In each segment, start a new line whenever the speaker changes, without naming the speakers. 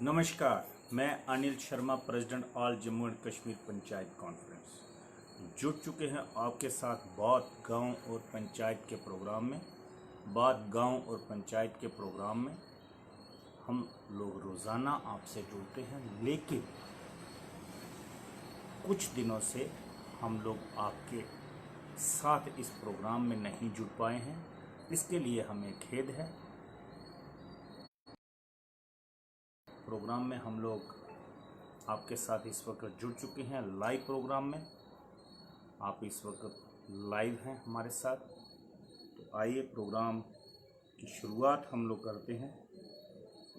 नमस्कार, मैं Anil Sharma, president all Jammu and Kashmir panchayat conference जुड़ चुके हैं आपके साथ बात गांव और पंचायत के प्रोग्राम में। बात गांव और पंचायत के प्रोग्राम में हम लोग रोज़ाना आपसे जुड़ते हैं, लेकिन कुछ दिनों से हम लोग आपके साथ इस प्रोग्राम में नहीं जुड़ पाए हैं। इसके लिए हमें खेद है। प्रोग्राम में हम लोग आपके साथ इस वक्त जुड़ चुके हैं लाइव प्रोग्राम में। आप इस वक्त लाइव हैं हमारे साथ। तो आइए प्रोग्राम की शुरुआत हम लोग करते हैं।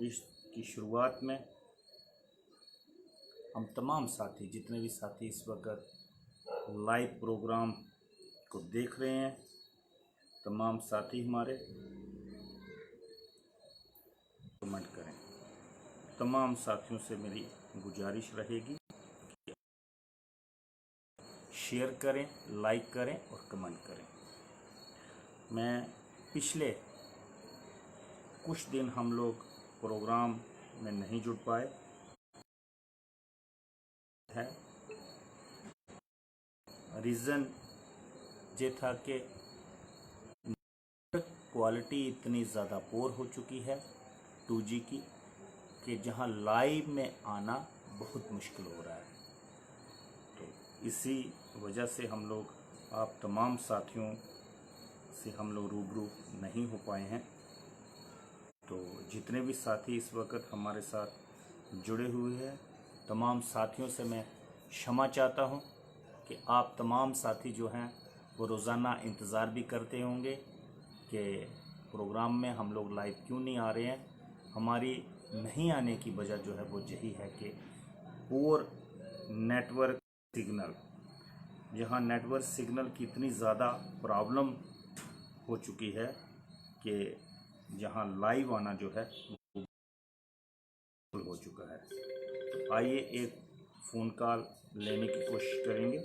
इसकी शुरुआत में हम तमाम साथी, जितने भी साथी इस वक्त लाइव प्रोग्राम को देख रहे हैं, तमाम साथी हमारे कमेंट करें। तमाम साथियों से मेरी गुजारिश रहेगी कि शेयर करें, लाइक करें और कमेंट करें। मैं पिछले कुछ दिन हम लोग प्रोग्राम में नहीं जुड़ पाए है। रीज़न ये था कि क्वालिटी इतनी ज़्यादा पोर हो चुकी है 2G की कि जहां लाइव में आना बहुत मुश्किल हो रहा है। तो इसी वजह से हम लोग आप तमाम साथियों से हम लोग रूबरू नहीं हो पाए हैं। तो जितने भी साथी इस वक्त हमारे साथ जुड़े हुए हैं, तमाम साथियों से मैं क्षमा चाहता हूं कि आप तमाम साथी जो हैं वो रोज़ाना इंतज़ार भी करते होंगे कि प्रोग्राम में हम लोग लाइव क्यों नहीं आ रहे हैं। हमारी नहीं आने की वजह जो है वो यही है कि पुअर नेटवर्क सिग्नल, जहां नेटवर्क सिग्नल की इतनी ज़्यादा प्रॉब्लम हो चुकी है कि जहां लाइव आना जो है वो हो चुका है। तो आइए एक फ़ोन कॉल लेने की कोशिश करेंगे।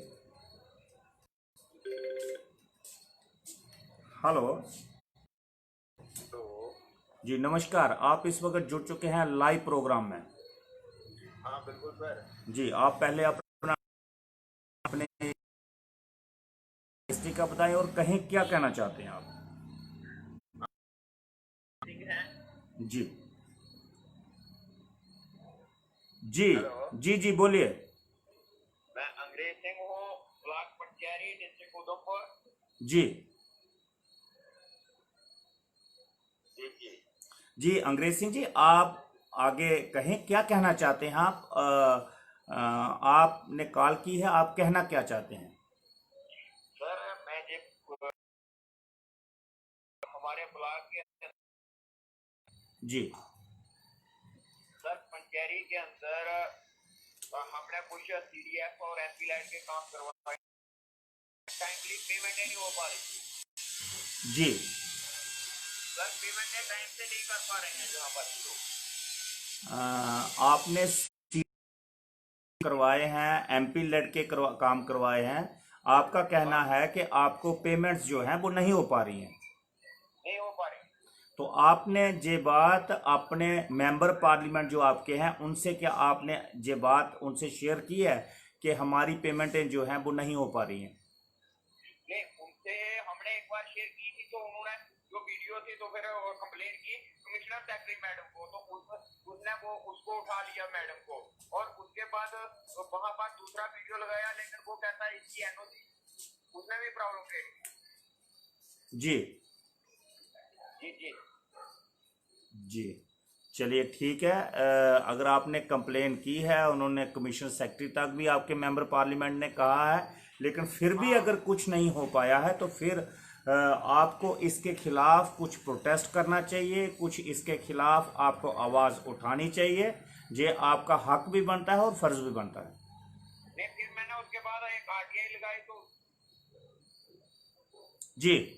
हेलो जी, नमस्कार। आप इस वक्त जुड़ चुके हैं लाइव प्रोग्राम में।
हाँ बिल्कुल सर।
जी, आप पहले अपने हिस्ट्री का बताएं और कहें क्या कहना चाहते हैं आप।
ठीक है।
जी जी
हेलो,
जी बोलिए।
मैं अंग्रेज सिंह हूँ, ब्लॉक पटियारी, डिस्ट्रिक्ट उधमपुर।
जी
जी जी।
जी, अंग्रेज सिंह जी, आप आगे कहें क्या कहना चाहते हैं आप। आपने कॉल की है, आप कहना क्या चाहते हैं।
सर मैं हमारे ब्लॉक के
जी
सर पंचायती के अंदर हमने कुछ CDF और MP लाइट के काम करवाए। टाइमली पेमेंट नहीं हो पा रही
जी
सर। पेमेंट टाइम से नहीं कर पा रहे हैं जहाँ पर लोग।
आपने करवाए हैं, MP लेड के काम करवाए हैं। आपका कहना है कि आपको पेमेंट्स जो हैं वो नहीं हो पा रही हैं।
नहीं हो पा रही।
तो आपने ये बात अपने मेंबर पार्लियामेंट जो आपके हैं उनसे, क्या आपने ये बात उनसे शेयर की है कि हमारी पेमेंटें जो हैं वो नहीं हो पा रही हैं।
नहीं, उनसे हमने एक बार शेयर की थी तो उन्होंने जो वीडियो थी तो फिर कंप्लेन की कमिश्नर सेक्रेटरी मैडम को, तो उसने वो उसको उठा लिया मैडम को, और उसके बाद वहां पर दूसरा वीडियो लगाया, लेकिन वो कहता है इसकी NOC उसने भी प्रॉब्लम क्रिएट की।
जी
जी जी
जी, चलिए ठीक है। अगर आपने कंप्लेन की है, उन्होंने कमिश्नर सेक्रेटरी तक भी आपके मेंबर पार्लियामेंट ने कहा है, लेकिन फिर भी अगर कुछ नहीं हो पाया है तो फिर आपको इसके खिलाफ कुछ प्रोटेस्ट करना चाहिए, कुछ इसके खिलाफ आपको आवाज़ उठानी चाहिए। ये आपका हक भी बनता है और फर्ज भी बनता है।
नहीं, फिर मैंने उसके बाद एक RTI लगाई तो
जी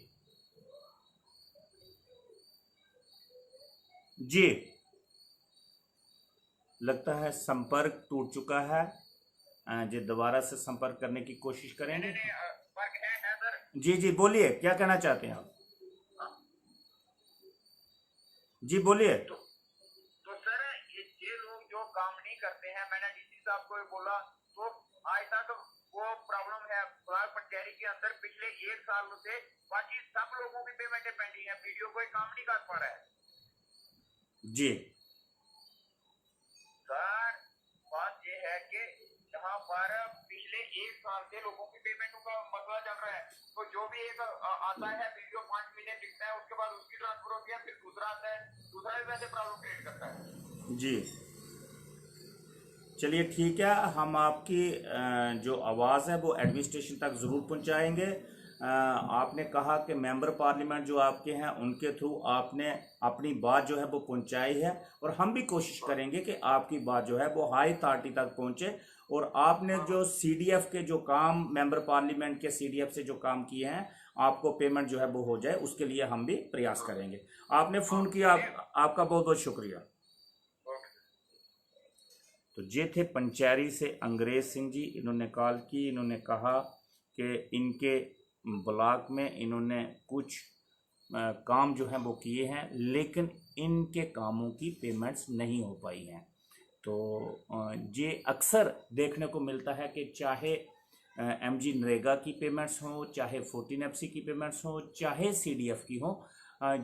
जी, लगता है संपर्क टूट चुका है। जी, दोबारा से संपर्क करने की कोशिश करेंगे।
नहीं, फर्क है सर।
जी बोलिए, क्या कहना चाहते हैं आप। जी बोलिए।
तो सर ये लोग जो होगा। तो आज तक वो प्रॉब्लम है ब्लॉक पंचायत के अंदर पिछले 1 साल से बाकी सब लोगों की पेमेंटें पेंडिंग है। वीडियो कोई काम नहीं कर पा रहा है
जी
सर। बात ये है कि यहाँ पर पिछले 1 साल से लोगों की पेमेंटों का मसला चल रहा है। तो जो भी एक आता है वीडियो 5 महीने दिखता है, उसके बाद उसकी ट्रांसफर होती है, फिर दूसरा आता है, दूसरा भी वैसे प्रॉब्लम क्रिएट करता है।
जी चलिए ठीक है, हम आपकी जो आवाज़ है वो एडमिनिस्ट्रेशन तक ज़रूर पहुंचाएंगे। आपने कहा कि मेंबर पार्लियामेंट जो आपके हैं उनके थ्रू आपने अपनी बात जो है वो पहुंचाई है, और हम भी कोशिश करेंगे कि आपकी बात जो है वो हाई अथॉरिटी तक पहुंचे, और आपने जो सीडीएफ के जो काम मेंबर पार्लियामेंट के सीडीएफ से जो काम किए हैं आपको पेमेंट जो है वो हो जाए, उसके लिए हम भी प्रयास करेंगे। आपने फ़ोन किया, आपका बहुत बहुत शुक्रिया। तो ये थे पंचैरी से अंग्रेज सिंह जी। इन्होंने कॉल की, इन्होंने कहा कि इनके ब्लॉक में इन्होंने कुछ काम जो है वो किए हैं, लेकिन इनके कामों की पेमेंट्स नहीं हो पाई हैं। तो ये अक्सर देखने को मिलता है कि चाहे एमजी नरेगा की पेमेंट्स हों, चाहे 14FC की पेमेंट्स हों, चाहे सीडीएफ की हों,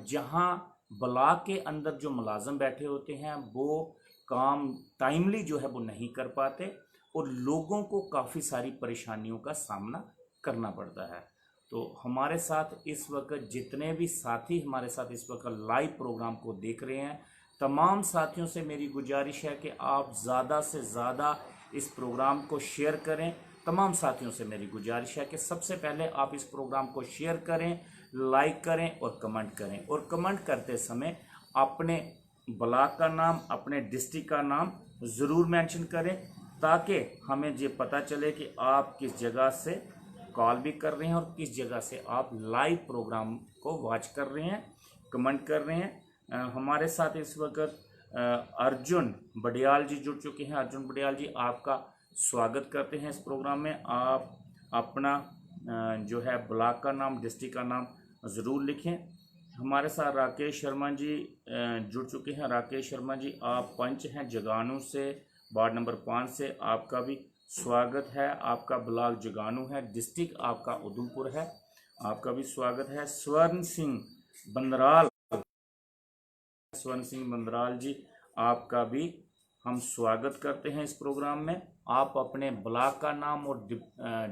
जहां ब्लॉक के अंदर जो मुलाजम बैठे होते हैं वो काम टाइमली जो है वो नहीं कर पाते, और लोगों को काफ़ी सारी परेशानियों का सामना करना पड़ता है। तो हमारे साथ इस वक्त जितने भी साथी हमारे साथ इस वक्त लाइव प्रोग्राम को देख रहे हैं, तमाम साथियों से मेरी गुजारिश है कि आप ज़्यादा से ज़्यादा इस प्रोग्राम को शेयर करें। तमाम साथियों से मेरी गुजारिश है कि सबसे पहले आप इस प्रोग्राम को शेयर करें, लाइक करें और कमेंट करें, और कमेंट करते समय अपने ब्लॉक का नाम, अपने डिस्ट्रिक्ट का नाम ज़रूर मेंशन करें, ताकि हमें ये पता चले कि आप किस जगह से कॉल भी कर रहे हैं और किस जगह से आप लाइव प्रोग्राम को वॉच कर रहे हैं, कमेंट कर रहे हैं। हमारे साथ इस वक्त अर्जुन बडियाल जी जुड़ चुके हैं। अर्जुन बडियाल जी, आपका स्वागत करते हैं इस प्रोग्राम में। आप अपना जो है ब्लॉक का नाम, डिस्ट्रिक्ट का नाम ज़रूर लिखें। हमारे साथ राकेश शर्मा जी जुड़ चुके हैं। राकेश शर्मा जी, आप पंच हैं जगानू से, वार्ड नंबर 5 से। आपका भी स्वागत है। आपका ब्लॉक जगानू है, डिस्ट्रिक्ट आपका उधमपुर है, आपका भी स्वागत है। स्वर्ण सिंह बंदराल, स्वर्ण सिंह बंदराल जी, आपका भी हम स्वागत करते हैं इस प्रोग्राम में। आप अपने ब्लॉक का नाम और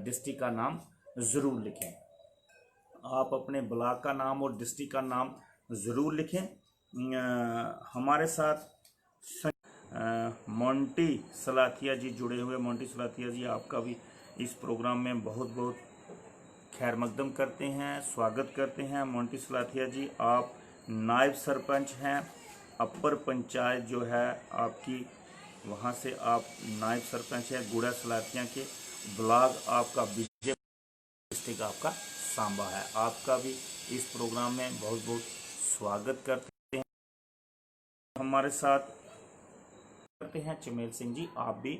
डिस्ट्रिक्ट का नाम ज़रूर लिखें। आप अपने ब्लॉक का नाम और डिस्ट्रिक्ट का नाम ज़रूर लिखें। हमारे साथ मोंटी सलाथिया जी जुड़े हुए। मोंटी सलाथिया जी, आपका भी इस प्रोग्राम में बहुत बहुत खैर मकदम करते हैं, स्वागत करते हैं। मोंटी सलाथिया जी, आप नायब सरपंच हैं, अपर पंचायत जो है आपकी, वहाँ से आप नायब सरपंच हैं गुड़ा सलाथिया के। ब्लॉक आपका विजय, डिस्ट्रिक्ट आपका सांबा है। आपका भी इस प्रोग्राम में बहुत बहुत स्वागत करते हैं। हमारे साथ करते हैं चमेल सिंह जी, आप भी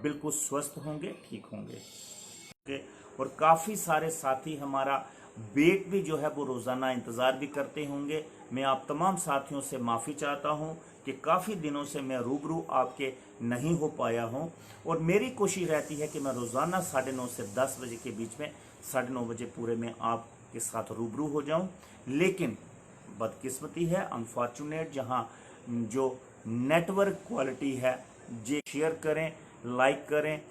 बिल्कुल स्वस्थ होंगे, ठीक होंगे। और काफ़ी सारे साथी हमारा वेट भी जो है वो रोज़ाना इंतज़ार भी करते होंगे। मैं आप तमाम साथियों से माफ़ी चाहता हूं कि काफ़ी दिनों से मैं रूबरू आपके नहीं हो पाया हूं, और मेरी कोशिश रहती है कि मैं रोज़ाना 9:30 से 10 बजे के बीच में 9:30 बजे पूरे में आपके साथ रूबरू हो जाऊं। लेकिन बदकिस्मती है, अनफॉर्चुनेट, जहां जो नेटवर्क क्वालिटी है, जे शेयर करें, लाइक करें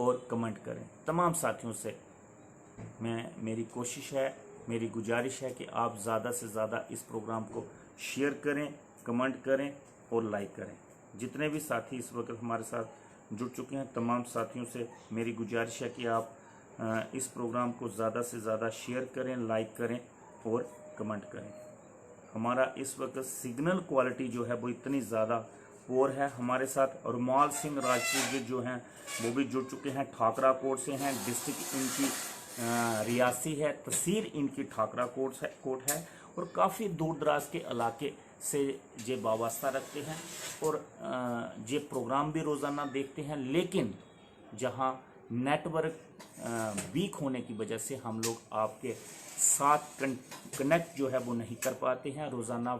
और कमेंट करें। तमाम साथियों से मेरी कोशिश है, मेरी गुजारिश है कि आप ज़्यादा से ज़्यादा इस प्रोग्राम को शेयर करें, कमेंट करें और लाइक करें। जितने भी साथी इस वक्त हमारे साथ जुड़ चुके हैं, तमाम साथियों से मेरी गुजारिश है कि आप इस प्रोग्राम को ज़्यादा से ज़्यादा शेयर करें, लाइक करें और कमेंट करें। हमारा इस वक्त सिग्नल क्वालिटी जो है वो इतनी ज़्यादा पुअर है। हमारे साथ रुमाल सिंह राजपूत जी जो हैं वो भी जुड़ चुके हैं, ठाकरा कोट से हैं। डिस्ट्रिक्ट इनकी रियासी है, तहसील इनकी ठाकरा कोट है, और काफ़ी दूर दराज के इलाके से ये वाबस्ता रखते हैं और ये प्रोग्राम भी रोज़ाना देखते हैं। लेकिन जहां नेटवर्क वीक होने की वजह से हम लोग आपके साथ कनेक्ट जो है वो नहीं कर पाते हैं। रोज़ाना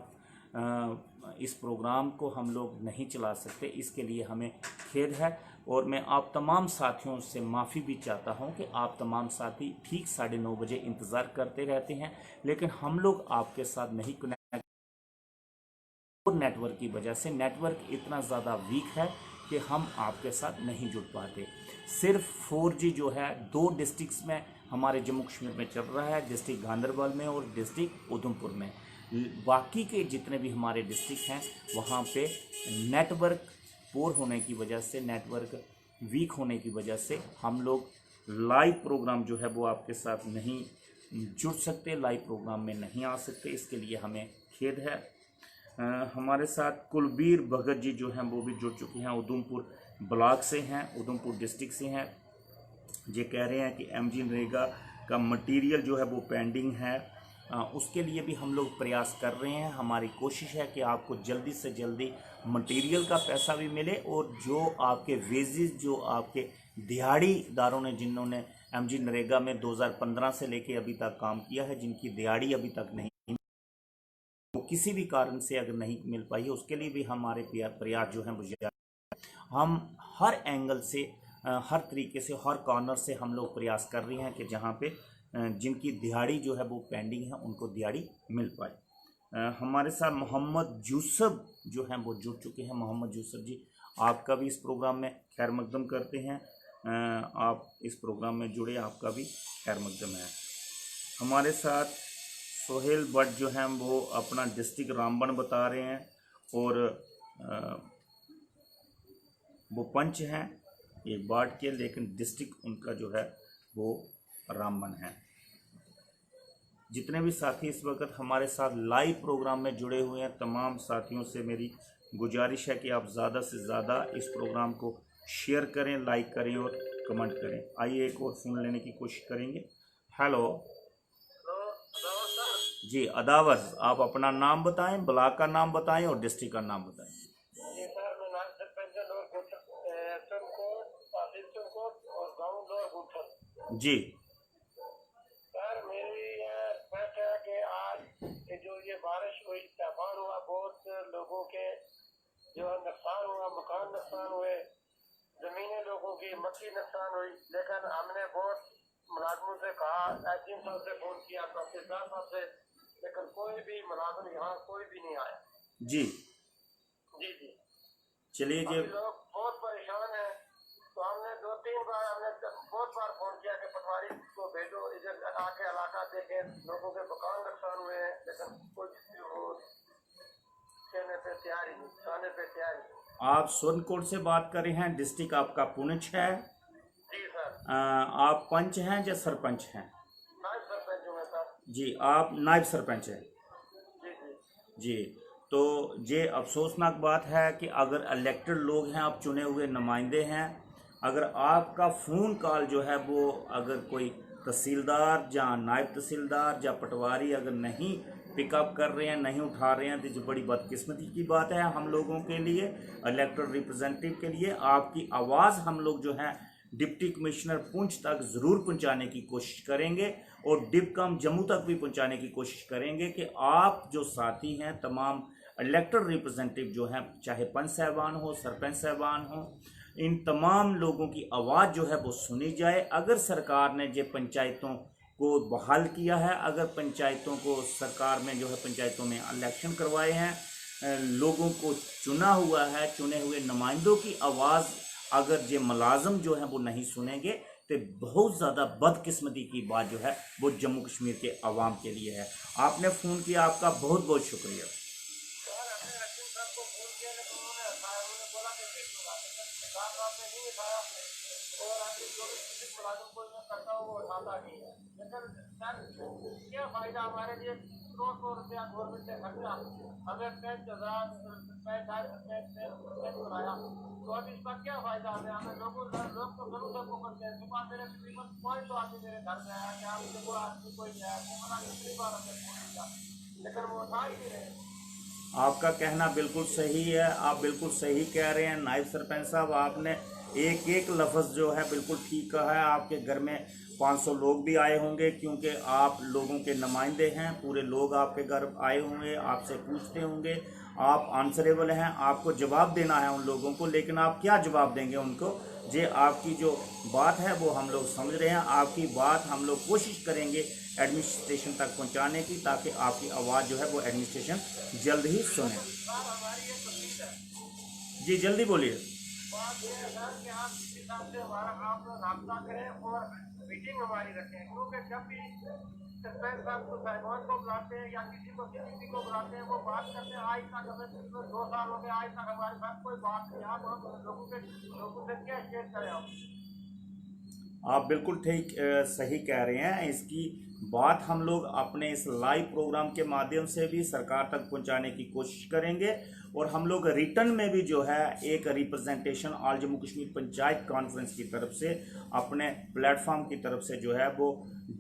इस प्रोग्राम को हम लोग नहीं चला सकते, इसके लिए हमें खेद है। और मैं आप तमाम साथियों से माफ़ी भी चाहता हूं कि आप तमाम साथी ठीक 9:30 बजे इंतज़ार करते रहते हैं, लेकिन हम लोग आपके साथ नहीं कनेक्ट, और नेटवर्क की वजह से नेटवर्क इतना ज़्यादा वीक है कि हम आपके साथ नहीं जुड़ पाते। सिर्फ 4G जो है 2 डिस्ट्रिक्ट्स में हमारे जम्मू कश्मीर में चल रहा है, डिस्ट्रिक्ट गांदरबल में और डिस्ट्रिक्ट उधमपुर में। बाकी के जितने भी हमारे डिस्ट्रिक्ट हैं वहाँ पे नेटवर्क पोर होने की वजह से, नेटवर्क वीक होने की वजह से हम लोग लाइव प्रोग्राम जो है वो आपके साथ नहीं जुड़ सकते, लाइव प्रोग्राम में नहीं आ सकते। इसके लिए हमें खेद है। हमारे साथ कुलबीर भगत जी जो हैं वो भी जुड़ चुके हैं, उधमपुर ब्लॉक से हैं, उधमपुर डिस्ट्रिक्ट से हैं। ये कह रहे हैं कि MG नरेगा का मटेरियल जो है वो पेंडिंग है, उसके लिए भी हम लोग प्रयास कर रहे हैं। हमारी कोशिश है कि आपको जल्दी से जल्दी मटेरियल का पैसा भी मिले, और जो आपके वेजेस, जो आपके दिहाड़ीदारों ने, जिन्होंने MG नरेगा में 2015 से लेके अभी तक काम किया है, जिनकी दिहाड़ी अभी तक नहीं, वो किसी भी कारण से अगर नहीं मिल पाई है, उसके लिए भी हमारे प्रयास जो हैं वो जारी हैं। हम हर एंगल से, हर तरीके से, हर कॉर्नर से हम लोग प्रयास कर रहे हैं कि जहाँ पे जिनकी दिहाड़ी जो है वो पेंडिंग है उनको दिहाड़ी मिल पाए। हमारे साथ मोहम्मद यूसुफ जो हैं वो जुड़ चुके हैं। मोहम्मद यूसुफ जी, आपका भी इस प्रोग्राम में खैर मकदम करते हैं। आप इस प्रोग्राम में जुड़े, आपका भी खैर मकदम है। हमारे साथ सोहेल भट्ट जो हैं वो अपना डिस्ट्रिक्ट रामबन बता रहे हैं, और वो पंच हैं एक बाट के, लेकिन डिस्ट्रिक्ट उनका जो है वो रामबन है। जितने भी साथी इस वक्त हमारे साथ लाइव प्रोग्राम में जुड़े हुए हैं, तमाम साथियों से मेरी गुजारिश है कि आप ज़्यादा से ज़्यादा इस प्रोग्राम को शेयर करें, लाइक करें और कमेंट करें। आइए एक और फ़ोन लेने की कोशिश करेंगे। हेलो जी, अदावर, आप अपना नाम बताएं, ब्लॉक का नाम बताएं और डिस्ट्रिक्ट का नाम बताएं।
जी सर, मैं नाम सरपंच और गाँव
जी
सर, मेरी रिक्वेस्ट है कि आज जो ये बारिश हुई, तूफान हुआ, बहुत लोगों के जो नुकसान हुआ, मकान नुकसान हुए, जमीनें लोगों की, मक्की नुकसान हुई, लेकिन हमने बहुत मुलाजमों से कहा, एसडीएम साहब से फोन किया, तहसीलदार साहब से, लेकिन कोई भी मुलाजिम यहाँ कोई भी नहीं आया।
जी
जी जी,
चलिए जी,
लोग बहुत परेशान हैं। तो हमने 2-3 बार, हमने बहुत बार फोन किया कि पटवारी को भेजो, इधर आके इलाका देखे, लोगों के मकान नुकसान हुए हैं, लेकिन कुछ वो कहने पे तैयार ही नहीं, खाने पे तैयार ही नहीं।
आप सोनकोट से बात कर रहे हैं, डिस्ट्रिक्ट आपका पुंछ है।
जी सर।
आप पंच हैं या सरपंच हैं?
नायब सरपंच हूँ मैं सर।
जी, आप नायब सरपंच हैं।
जी जी
जी, तो ये अफसोसनाक बात है कि अगर इलेक्टेड लोग हैं, आप चुने हुए नुमाइंदे हैं, अगर आपका फ़ोन कॉल जो है वो अगर कोई तहसीलदार या नायब तहसीलदार या पटवारी अगर नहीं पिकअप कर रहे हैं, नहीं उठा रहे हैं, तो जो बड़ी बदकिस्मती की बात है हम लोगों के लिए, इलेक्टेड रिप्रेजेंटेटिव के लिए। आपकी आवाज़ हम लोग जो है डिप्टी कमिश्नर पुंछ तक ज़रूर पहुंचाने की कोशिश करेंगे, और डिपकम जम्मू तक भी पहुंचाने की कोशिश करेंगे कि आप जो साथी हैं, तमाम इलेक्टेड रिप्रेजेंटेटिव जो हैं, चाहे पंच साहबान हो, सरपंच साहबान हो, इन तमाम लोगों की आवाज़ जो है वो सुनी जाए। अगर सरकार ने जो पंचायतों को बहाल किया है, अगर पंचायतों को सरकार में जो है पंचायतों में इलेक्शन करवाए हैं, लोगों को चुना हुआ है, चुने हुए नुमाइंदों की आवाज़ अगर ये मुलाजम जो है वो नहीं सुनेंगे, तो बहुत ज़्यादा बदकिस्मती की बात जो है वो जम्मू कश्मीर के अवाम के लिए है। आपने फ़ोन किया, आपका बहुत बहुत शुक्रिया।
सर, हमने एसडीएम साहब को फोन किया, लेकिन उन्होंने बोला कि काम आपने नहीं उठाया, और अभी जो भी किसी मुलाजिम को मैं करता हूँ वो उठाता नहीं है। लेकिन सर, क्या फायदा हमारे लिए 100 रुपया गवर्नमेंट से खर्चा, हमें 5,000 बनाया, तो अब इसका क्या फायदा हमें? हमें लोग तो जरूर सबको करते हैं। सुबह मेरे तकरीबन 100 आदमी मेरे घर में आया कि आप देखो आदमी कोई नहीं आया, वो बना कितनी बार हमने फोन किया, लेकिन वो उठा ही नहीं रहे।
आपका कहना बिल्कुल सही है, आप बिल्कुल सही कह रहे हैं नायब सरपंच साहब। आपने एक एक लफ्ज़ जो है बिल्कुल ठीक कहा है। आपके घर में 500 लोग भी आए होंगे, क्योंकि आप लोगों के नुमाइंदे हैं, पूरे लोग आपके घर आए होंगे, आपसे पूछते होंगे, आप आंसरेबल हैं, आपको जवाब देना है उन लोगों को। लेकिन आप क्या जवाब देंगे उनको? जे आपकी जो बात है वो हम लोग समझ रहे हैं, आपकी बात हम लोग कोशिश करेंगे एडमिनिस्ट्रेशन तक पहुंचाने की, ताकि आपकी आवाज़ जो है वो एडमिनिस्ट्रेशन जल्द ही सुने।
हमारी ये तकलीफ है।
जी जल्दी बोलिए।
बात ये है सर कि आप इस हिसाब से हमारा आप राब्ता करें और मीटिंग हमारी रखें, क्योंकि जब भी सरपंच साहब को साहिबान को बुलाते हैं या किसी को बुलाते हैं, वो बात करते हैं। आज तक हमें 2 साल हो गए, आज तक हमारे साथ कोई बात नहीं। आप हम लोगों से क्या शेयर करें?
आप बिल्कुल ठीक सही कह रहे हैं। इसकी बात हम लोग अपने इस लाइव प्रोग्राम के माध्यम से भी सरकार तक पहुंचाने की कोशिश करेंगे, और हम लोग रिटर्न में भी जो है एक representation all Jammu Kashmir panchayat conference की तरफ से, अपने प्लेटफॉर्म की तरफ से जो है वो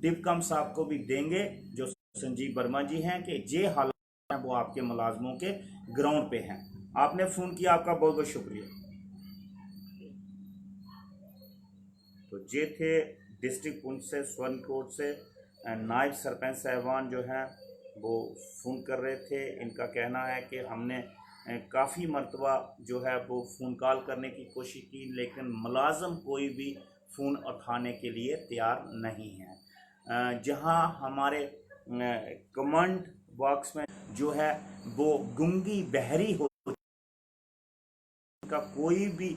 डिपकम साहब को भी देंगे, जो संजीव वर्मा जी हैं, कि जे हालात हैं वो आपके मुलाजमों के ग्राउंड पे हैं। आपने फ़ोन किया, आपका बहुत बहुत शुक्रिया। तो ये थे डिस्ट्रिक्ट पुंछ से, स्वर्ण से नायब सरपंच साहबान जो हैं वो फ़ोन कर रहे थे। इनका कहना है कि हमने काफ़ी मरतबा जो है वो फ़ोन कॉल करने की कोशिश की, लेकिन मुलाजम कोई भी फ़ोन उठाने के लिए तैयार नहीं है। जहां हमारे कमेंट बॉक्स में जो है वो गूंगी बहरी हो का कोई भी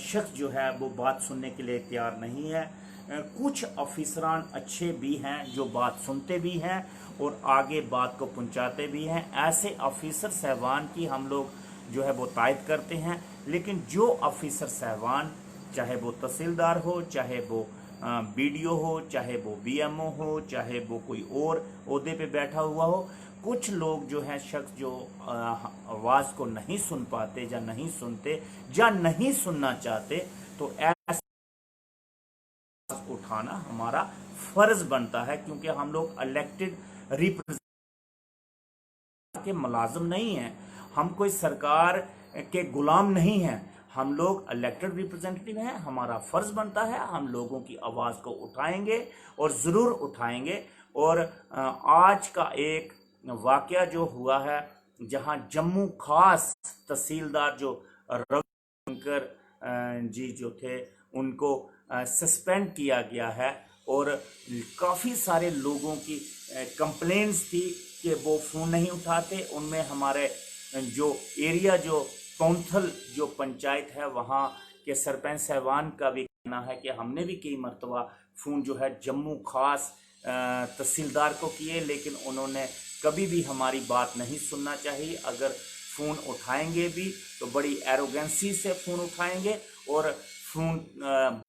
शख्स जो है वो बात सुनने के लिए तैयार नहीं है। कुछ अफसरान अच्छे भी हैं जो बात सुनते भी हैं और आगे बात को पहुंचाते भी हैं। ऐसे अफसर साहबान की हम लोग जो है वो तायद करते हैं। लेकिन जो अफसर साहबान, चाहे वो तहसीलदार हो, चाहे वो BDO हो, चाहे वो BMO हो, चाहे वो कोई और ओहदे पे बैठा हुआ हो, कुछ लोग जो हैं शख्स जो आवाज़ को नहीं सुन पाते या नहीं सुनते या नहीं सुनना चाहते, तो ऐसा उठाना हमारा फर्ज बनता है, क्योंकि हम लोग इलेक्टेड रिप्रेजेंटेटिव के मुलाजिम नहीं हैं, हम कोई सरकार के गुलाम नहीं हैं, हम लोग इलेक्टेड रिप्रेजेंटेटिव हैं। हमारा फर्ज बनता है, हम लोगों की आवाज़ को उठाएंगे और ज़रूर उठाएंगे। और आज का एक वाकया जो हुआ है, जहां जम्मू खास तहसीलदार जो रविशंकर जी जो थे, उनको सस्पेंड किया गया है, और काफ़ी सारे लोगों की कंप्लेंट्स थी कि वो फ़ोन नहीं उठाते। उनमें हमारे जो एरिया जो कौंथल जो पंचायत है वहाँ के सरपंच साहबान का भी कहना है कि हमने भी कई मरतबा फ़ोन जो है जम्मू खास तहसीलदार को किए, लेकिन उन्होंने कभी भी हमारी बात नहीं सुनना चाहिए। अगर फ़ोन उठाएंगे भी तो बड़ी एरोगेंसी से फ़ोन उठाएंगे और फ़ोन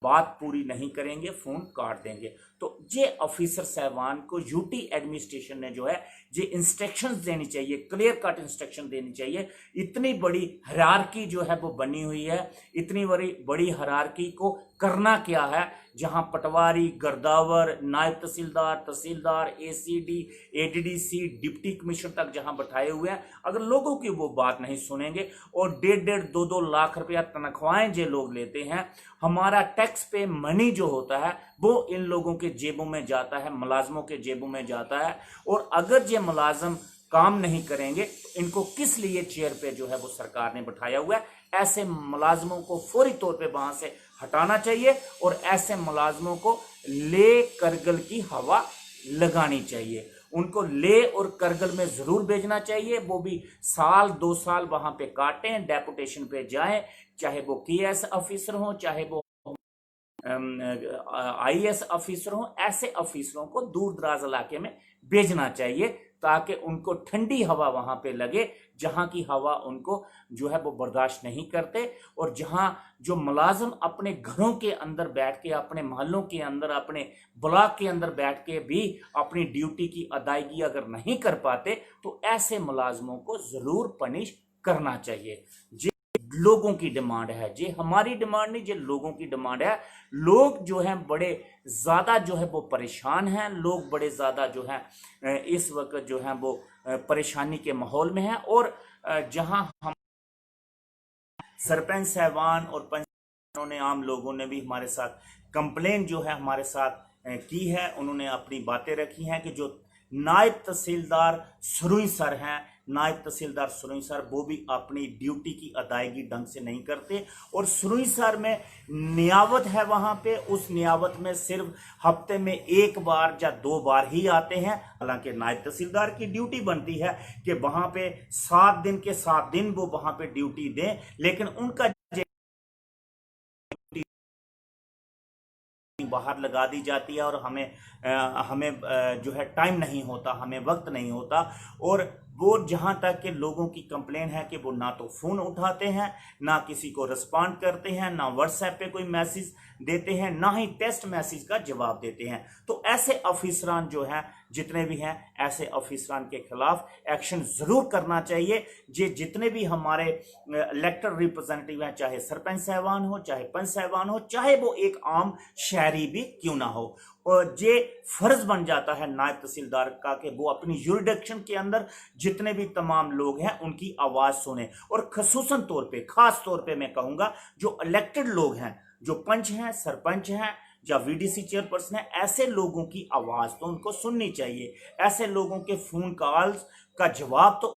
बात पूरी नहीं करेंगे, फ़ोन काट देंगे। तो ये ऑफिसर साहबान को यूटी एडमिनिस्ट्रेशन ने जो है ये इंस्ट्रक्शंस देनी चाहिए, क्लियर कट इंस्ट्रक्शन देनी चाहिए। इतनी बड़ी हायरार्की जो है वो बनी हुई है, इतनी बड़ी हायरार्की को करना क्या है, जहां पटवारी, गर्दावर, नायब तहसीलदार, तहसीलदार, ACD, ADDC, डिप्टी कमिश्नर तक जहां बैठाए हुए हैं, अगर लोगों की वो बात नहीं सुनेंगे और 1.5, 2 लाख रुपया तनख्वाहें जो लोग लेते हैं, हमारा टैक्स पे मनी जो होता है वो इन लोगों के जेबों में जाता है, मुलाजमों के जेबों में जाता है। और अगर ये मुलाजम काम नहीं करेंगे तो इनको किस लिए चेयर पे जो है वो सरकार ने बैठाया हुआ है। ऐसे मुलाजमों को फौरी तौर पे वहां से हटाना चाहिए और ऐसे मुलाजमों को ले करगिल की हवा लगानी चाहिए। उनको ले और करगिल में जरूर भेजना चाहिए। वो भी साल 2 साल वहां पे काटें, डेपुटेशन पे जाएं, चाहे वो KS ऑफिसर हो, चाहे वो IAS ऑफिसर हो। ऐसे ऑफिसरों को दूर दराज इलाके में भेजना चाहिए ताकि उनको ठंडी हवा वहां पे लगे, जहां की हवा उनको जो है वो बर्दाश्त नहीं करते। और जहां जो मुलाजिम अपने घरों के अंदर बैठ के, अपने मोहल्लों के अंदर, अपने ब्लॉक के अंदर बैठ के भी अपनी ड्यूटी की अदायगी अगर नहीं कर पाते, तो ऐसे मुलाजिमों को जरूर पनिश करना चाहिए। लोगों की डिमांड है, ये हमारी डिमांड नहीं, ये लोगों की डिमांड है। लोग जो हैं बड़े ज़्यादा जो है वो परेशान हैं, लोग बड़े ज़्यादा जो हैं इस वक्त जो हैं वो परेशानी के माहौल में हैं। और जहां हम सरपंच साहबान और पंच ने, आम लोगों ने भी हमारे साथ कंप्लेन जो है हमारे साथ की है, उन्होंने अपनी बातें रखी हैं कि जो नायब तहसीलदार सुरुई सर हैं, नायब तहसीलदार सुरुई सर वो भी अपनी ड्यूटी की अदायगी ढंग से नहीं करते। और सुरुई सर में नियावत है, वहां पे उस नियावत में सिर्फ हफ्ते में 1 बार या 2 बार ही आते हैं। हालांकि नायब तहसीलदार की ड्यूटी बनती है कि वहां पे 7 दिन के 7 दिन वो वहां पे ड्यूटी दें, लेकिन उनका बाहर लगा दी जाती है और हमें जो है टाइम नहीं होता, हमें वक्त नहीं होता। और वो जहां तक के लोगों की कंप्लेन है कि वो ना तो फोन उठाते हैं, ना किसी को रिस्पॉन्ड करते हैं, ना व्हाट्सएप पे कोई मैसेज देते हैं, ना ही टेक्स्ट मैसेज का जवाब देते हैं। तो ऐसे अफिसरान जो हैं, जितने भी हैं, ऐसे अफिसरान के खिलाफ एक्शन जरूर करना चाहिए। जे जितने भी हमारे इलेक्टेड रिप्रेजेंटेटिव हैं, चाहे सरपंच साहबान हो, चाहे पंच साहबान हो, चाहे वो एक आम शहरी भी क्यों ना हो, और जे फर्ज बन जाता है नायब तहसीलदार का कि वो अपनी यूरिडिक्शन के अंदर जितने भी तमाम लोग हैं उनकी आवाज सुने। और खसूसन तौर पे, खास तौर पे मैं कहूंगा, जो इलेक्टेड लोग हैं, जो पंच हैं, सरपंच हैं या वीडीसी चेयरपर्सन है, ऐसे लोगों की आवाज तो उनको सुननी चाहिए। ऐसे लोगों के फोन कॉल्स का जवाब तो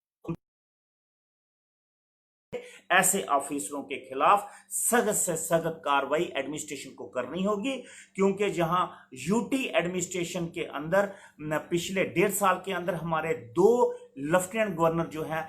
ऐसे ऑफिसरों के खिलाफ सख्त से सख्त कार्रवाई एडमिनिस्ट्रेशन को करनी होगी। क्योंकि जहां यूटी एडमिनिस्ट्रेशन के अंदर पिछले 1.5 साल के अंदर हमारे 2 लेफ्टिनेंट गवर्नर जो हैं,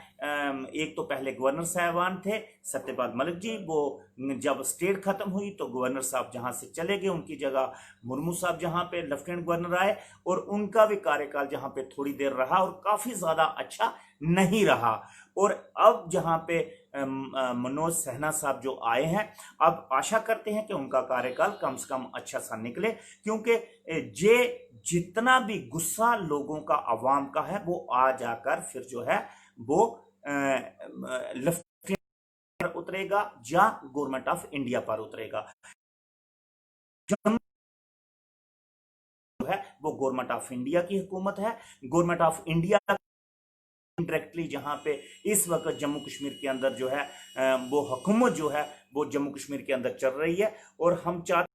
एक तो पहले गवर्नर साहबान थे सत्यपाल मलिक जी, वो जब स्टेट खत्म हुई तो गवर्नर साहब जहां से चले गए, उनकी जगह मुर्मू साहब जहां पे लेफ्टिनेंट गवर्नर आए, और उनका भी कार्यकाल जहां पे थोड़ी देर रहा और काफी ज्यादा अच्छा नहीं रहा। और अब जहां पे मनोज सिन्हा साहब जो आए हैं, अब आशा करते हैं कि उनका कार्यकाल कम से कम अच्छा सा निकले। क्योंकि जे जितना भी गुस्सा लोगों का आवाम का है, वो आ जाकर फिर जो है वो लेफ्टिनेंट पर उतरेगा या गवर्नमेंट ऑफ इंडिया पर उतरेगा। जो है वो गवर्नमेंट ऑफ इंडिया की हुकूमत है। गवर्नमेंट ऑफ इंडिया डायरेक्टली जहां पे इस वक्त जम्मू कश्मीर के अंदर जो है वो हुकूमत जो है वो जम्मू कश्मीर के अंदर चल रही है। और हम चाहते